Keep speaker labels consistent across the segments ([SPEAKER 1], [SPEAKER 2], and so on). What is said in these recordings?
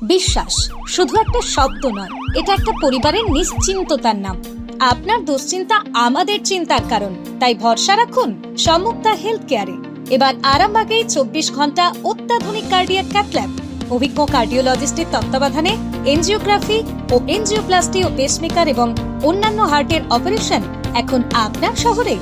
[SPEAKER 1] বিশ্বাস শুধু একটা শব্দ নয়, এটা একটা পরিবারের নিশ্চিন্ততার নাম। আপনার দুশ্চিন্তা আমাদের চিন্তার কারণ, তাই ভরসা রাখুন সম্মুক্তা হেলথ কেয়ারে। এবার আরামবাগেই 24 ঘন্টা অত্যাধুনিক কার্ডিয়াক ক্যাথল্যাব, অভিজ্ঞ কার্ডিওলজিস্টের তত্ত্বাবধানে এনজিওগ্রাফি ও এনজিওপ্লাস্টি ও পেসমেকার এবং অন্যান্য হার্টের অপারেশন এখন আপনার শহরে।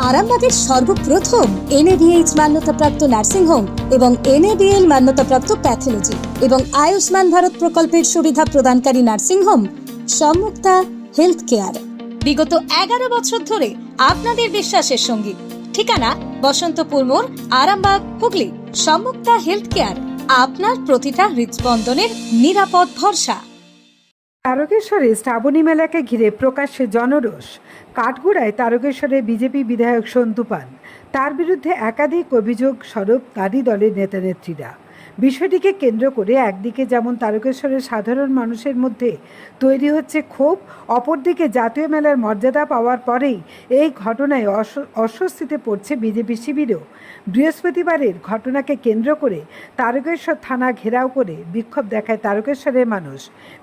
[SPEAKER 1] আরামবাগের সর্বপ্রথম NABH মান্যতাপ্রাপ্ত নার্সিং হোম এবং NABL মান্যতাপ্রাপ্ত প্যাথোলজি এবং আয়ুষ্মান ভারত প্রকল্পের সুবিধা প্রদানকারী নার্সিং হোম সম্মুক্তা হেলথ কেয়ার। বিগত 11 বছর ধরে আপনাদের বিশ্বাসের সঙ্গী। ঠিকানা বসন্তপুর মোড়, আরামবাগ, হুগলি। সম্মুক্তা হেলথ কেয়ার, আপনার প্রতিটা হৃদস্পন্দনের নিরাপদ ভরসা।
[SPEAKER 2] তারকেশ্বরে শ্রাবণী মেলাকে ঘিরে প্রকাশ্যে জনরোষ। কাঠগড়ায় তারকেশ্বরে বিজেপি বিধায়ক সন্তু পান, তার বিরুদ্ধে একাধিক অভিযোগ স্বরূপ তারই দলের নেতানেত্রীরা। বিষয়টিকে কেন্দ্র করে একদিকে যেমন তারকেশ্বরের সাধারণ মানুষের মধ্যে তৈরি হচ্ছে ক্ষোভ, অপরদিকে জাতীয় মেলার মর্যাদা পাওয়ার পরেই এই ঘটনায় অস্বস্তিতে পড়ছে বিজেপি শিবিরও। বৃহস্পতিবারের ঘটনাকে কেন্দ্র করে তারকেশ্বর থানা ঘেরাও করে বিক্ষোভ দেখায় তারকেশ্বরের মানুষ।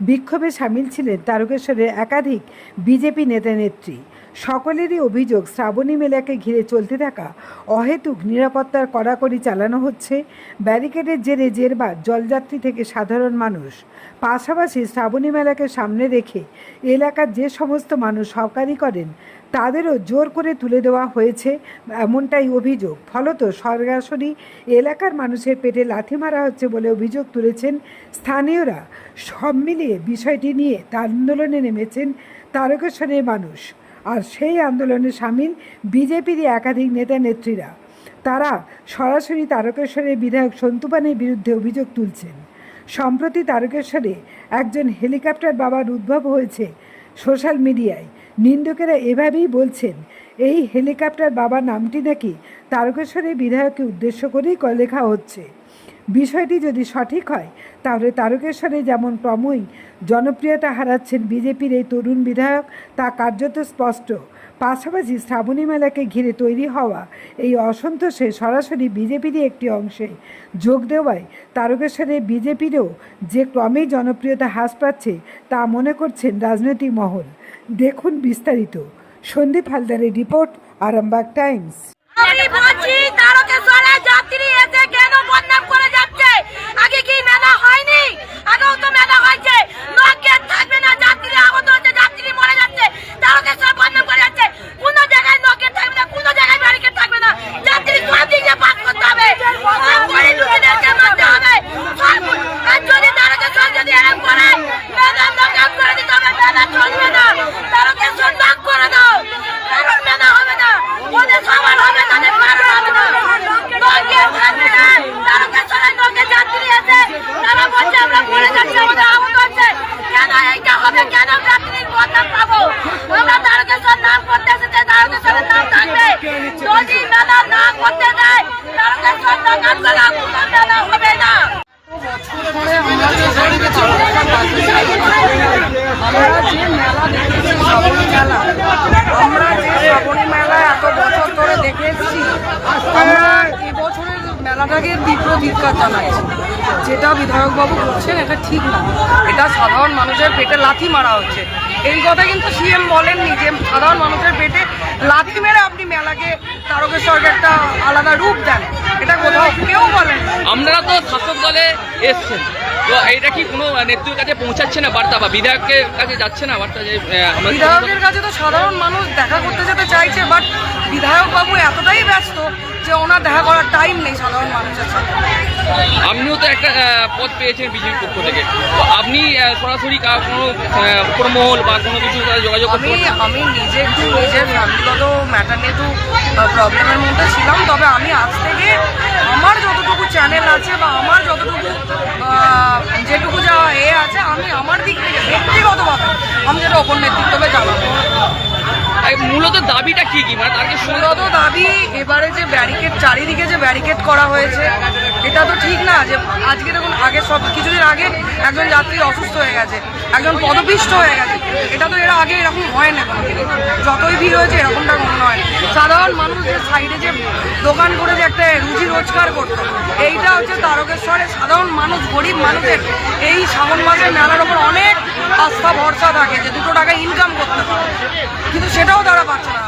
[SPEAKER 2] বিক্ষোভে সামিল ছিলেন তারকেশ্বরের একাধিক বিজেপি নেতানেত্রী। সকলেরই অভিযোগ, শ্রাবণী মেলাকে ঘিরে চলতে থাকা অহেতুক নিরাপত্তার কড়াকড়ি চালানো হচ্ছে। ব্যারিকেডের জেরে জেরবার জলযাত্রী থেকে সাধারণ মানুষ। পাশাপাশি শ্রাবণী মেলাকে সামনে রেখে এলাকার যে সমস্ত মানুষ হকারি করেন তাদেরও জোর করে তুলে দেওয়া হয়েছে, এমনটাই অভিযোগ। ফলত সরাসরি এলাকার মানুষের পেটে লাথি মারা হচ্ছে বলে অভিযোগ তুলেছেন স্থানীয়রা। সব মিলিয়ে বিষয়টি নিয়ে আন্দোলনে নেমেছেন তারকেশ্বরের মানুষ, আর সেই আন্দোলনে সামিল বিজেপির একাধিক নেতা নেত্রীরা। তারা সরাসরি তারকেশ্বরের বিধায়ক সন্তু পানের বিরুদ্ধে অভিযোগ তুলছেন। সম্প্রতি তারকেশ্বরে একজন হেলিকপ্টার বাবার উদ্ভব হয়েছে সোশ্যাল মিডিয়ায়। নিন্দুকেরা এভাবেই বলছেন, এই হেলিকপ্টার বাবা নামটি নাকি তারকেশ্বরের বিধায়ককে উদ্দেশ্য করেই লেখা হচ্ছে। বিষয়টি যদি সঠিক হয় তাহলে তারকেশ্বরে যেমন ক্রমই জনপ্রিয়তা হারাচ্ছেন বিজেপির এই তরুণ বিধায়ক, তা কার্যত স্পষ্ট। পাশাপাশি শ্রাবণী মেলাকে ঘিরে তৈরি হওয়া এই অসন্তোষে সরাসরি বিজেপিরই একটি অংশে যোগ দেওয়ায় তারকেশ্বরের বিজেপিরও যে ক্রমেই জনপ্রিয়তা হ্রাস পাচ্ছে তা মনে করছেন রাজনৈতিক মহল। দেখুন বিস্তারিত। সন্দীপ হালদারের রিপোর্ট, আরামবাগ টাইমস।
[SPEAKER 3] আমি বলছি তারকেশ্বরে যাত্রী এসে কেন বদনাম করে যাচ্ছে? আগে কি মেলা হয়নি? আগেও তো মেলা হয়েছে। নকেট থাকবে না, যাত্রী আগত হচ্ছে, যাত্রী মরে যাচ্ছে, তারকেশ্বর বদনাম করে যাচ্ছে। কোন জায়গায় নকেট থাকবে না, কোন জায়গায় ব্যারিকেড থাকবে না, যাত্রী সব দিকে পাস করতে হবে, গরিব লোকেদেরকে মানতে হবে। আর যদি তারকেশ্বর যদি এরকম করে মেলা নকআউট করে দিতে হবে, মেলা চলবে না। তারকেশ্বর নক করে দাও, কারণ মেলা হবে না, ওদের সবার হবে, তাদের কারণ হবে না। নকেট থাকবে না, তারকেশ্বরের নকেট যাত্রী আছে, তারা বলছে আমরা মরে যাচ্ছি, আমাদের আহত হচ্ছে। কেন এইটা হবে? কেন যাত্রীর বদনাম পাবো? আমরা তারকেশ্বর নাম করতে এসেছে, তারকেশ্বরের নাম থাকবে। যদি মেলা না করতে দেয়, তারকেশ্বর নকআউট করা কোনো মেলা হবে না।
[SPEAKER 4] আমরা যে মেলা দেখেছি শ্রাবণী মেলা, আমরা যে শ্রাবণী মেলা এত বছর ধরে দেখে এসেছি, আমরা এবছরের মেলাটাকে তীব্র ধিক্কার জানাচ্ছি। যেটা বিধায়কবাবু করছেন এটা ঠিক না, এটা সাধারণ মানুষের পেটে লাথি মারা হচ্ছে। এই কথা কিন্তু CM বলেননি যে সাধারণ মানুষের পেটে লাথি মেরে আপনি মেলাকে তারকেশ্বরকে একটা আলাদা রূপ দেন, এটা কোথাও কেউ বলেন।
[SPEAKER 5] আপনারা তো শাসক দলে এসছেন, তো এটা কি কোনো নেত্রীর কাছে পৌঁছাচ্ছে না বার্তা, বা বিধায়কের কাছে যাচ্ছে না বার্তা? যে
[SPEAKER 4] বিধায়কের কাছে তো সাধারণ মানুষ দেখা করতে যেতে চাইছে, বাট বিধায়কবাবু এতটাই ব্যস্ত যে ওনার দেখা করার টাইম নেই সাধারণ মানুষের সাথে।
[SPEAKER 5] আপনিও তো একটা পদ পেয়েছেন বিজেপির পক্ষ থেকে, তো আপনি সরাসরি কোনো উপরমহল বা কোনো কিছু যোগাযোগ?
[SPEAKER 4] আমি নিজে একটু নিজের ফ্যামিলিগত ম্যাটার নিয়ে একটু প্রবলেমের মধ্যে ছিলাম, তবে আমি আজ থেকে আমার যতটুকু চ্যানেল আছে বা আমার যতটুকু যেটুকু যা আছে, আমি আমার দিক থেকে ব্যক্তিগতভাবে আমি যেটা ওপর নেতৃত্বে জানাবো।
[SPEAKER 5] মূলত দাবিটা কি কি মানে তাকে
[SPEAKER 4] মূলত দাবি এবারে যে ব্যারিকেড, চারিদিকে যে ব্যারিকেড করা হয়েছে, এটা তো ঠিক না। যে আজকে দেখুন, আগে সব কিছুদিন আগে একজন যাত্রী অসুস্থ হয়ে গেছে, একজন পদপিষ্ট হয়ে গেছে, এটা তো এর আগে এরকম হয় না কোনোদিন। যতই ভিড় হয়েছে এরকমটা কোনো নয়। সাধারণ মানুষ যে সাইডে যে দোকান করে যে একটা রুজি রোজগার করতো, এইটা হচ্ছে তারকেশ্বরে সাধারণ মানুষ, গরিব মানুষের এই শ্রাবণ মাসের মেলার ওপর অনেক আস্থা ভরসা থাকে যে 2 টাকা ইনকাম করতে পারে, কিন্তু সেটাও তারা পাচ্ছে না।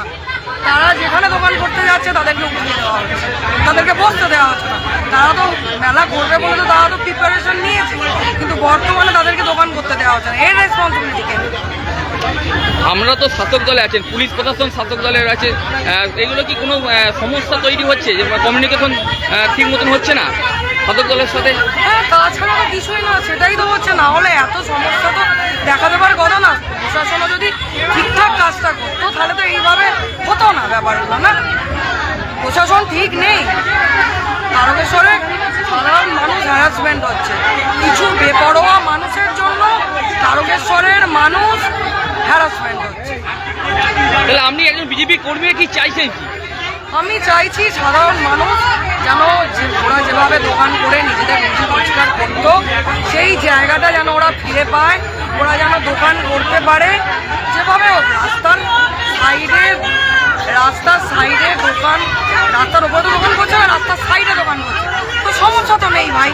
[SPEAKER 4] তারা যেখানে দোকান করতে যাচ্ছে তাদেরকে উঠিয়ে দেওয়া হচ্ছে, তাদেরকে বসতে দেওয়া হচ্ছে না। তারা তো মেলা করবে বলে তো তারা তো প্রিপারেশন নিয়েছে, কিন্তু বর্তমানে তাদেরকে দোকান করতে দেওয়া হচ্ছে না। এর রেসপন্সিবিলিটি কে?
[SPEAKER 5] আমরা তো শাসক দলে আছেন, পুলিশ প্রশাসন শাসক দলের আছে, এগুলো কি কোনো সমস্যা তৈরি হচ্ছে যে কমিউনিকেশন ঠিক মতন হচ্ছে না শাসক দলের সাথে?
[SPEAKER 4] হ্যাঁ, তাছাড়া তো কিছুই না, সেটাই তো হচ্ছে। না হলে এত সমস্যা তো দেখা দেবার কথা না। প্রশাসনও যদি ঠিকঠাক কাজটা করতো তাহলে তো এইভাবে হতো না ব্যাপারগুলো, না? প্রশাসন ঠিক নেই। তারকেশ্বরে সাধারণ মানুষ হ্যারাসমেন্ট হচ্ছে, কিছু বেপরোয়া মানুষের জন্য তারকেশ্বরের মানুষ হ্যারাসমেন্ট হচ্ছে।
[SPEAKER 5] তাহলে আপনি একজন বিজেপি কর্মী কি চাইছেন কি?
[SPEAKER 4] আমি চাইছি সাধারণ মানুষ যেন ওরা যেভাবে দোকান করে নিজেদের রুজি রোজগার করতো, সেই জায়গাটা যেন ওরা ফিরে পায়, ওরা যেন দোকান করতে পারে যেভাবে রাস্তার সাইডে দোকান, রাস্তার উপরে তো দোকান করছে না, রাস্তার সাইডে দোকান করছে, তো সমস্যা তো নেই ভাই।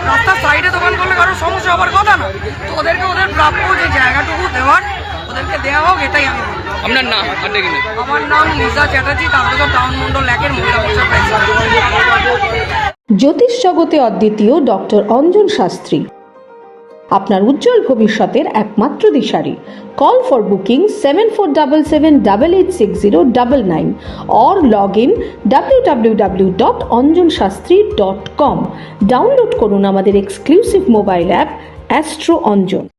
[SPEAKER 4] রাস্তার সাইডে দোকান করলে কারোর সমস্যা হবার কথা না। তো ওদেরকে ওদের প্রাপ্য যে জায়গাটুকু দেওয়ার ওদেরকে দেওয়া হোক, এটাই আমি বলবো।
[SPEAKER 5] আপনার নাম?
[SPEAKER 4] আমার নাম লিজা চ্যাটার্জি, তারকেশ্বর টাউন মন্ডল 1-এর মহিলা মোর্চার প্রেসিডেন্ট।
[SPEAKER 6] জ্যোতিষ জগতে অদ্বিতীয় ডক্টর অঞ্জন শাস্ত্রী, আপনার উজ্জ্বল ভবিষ্যতের একমাত্র দিশারি। Call for booking 7477886099 or log in www.anjanshastri.com। Download করুন আমাদের exclusive mobile app Astro Anjan.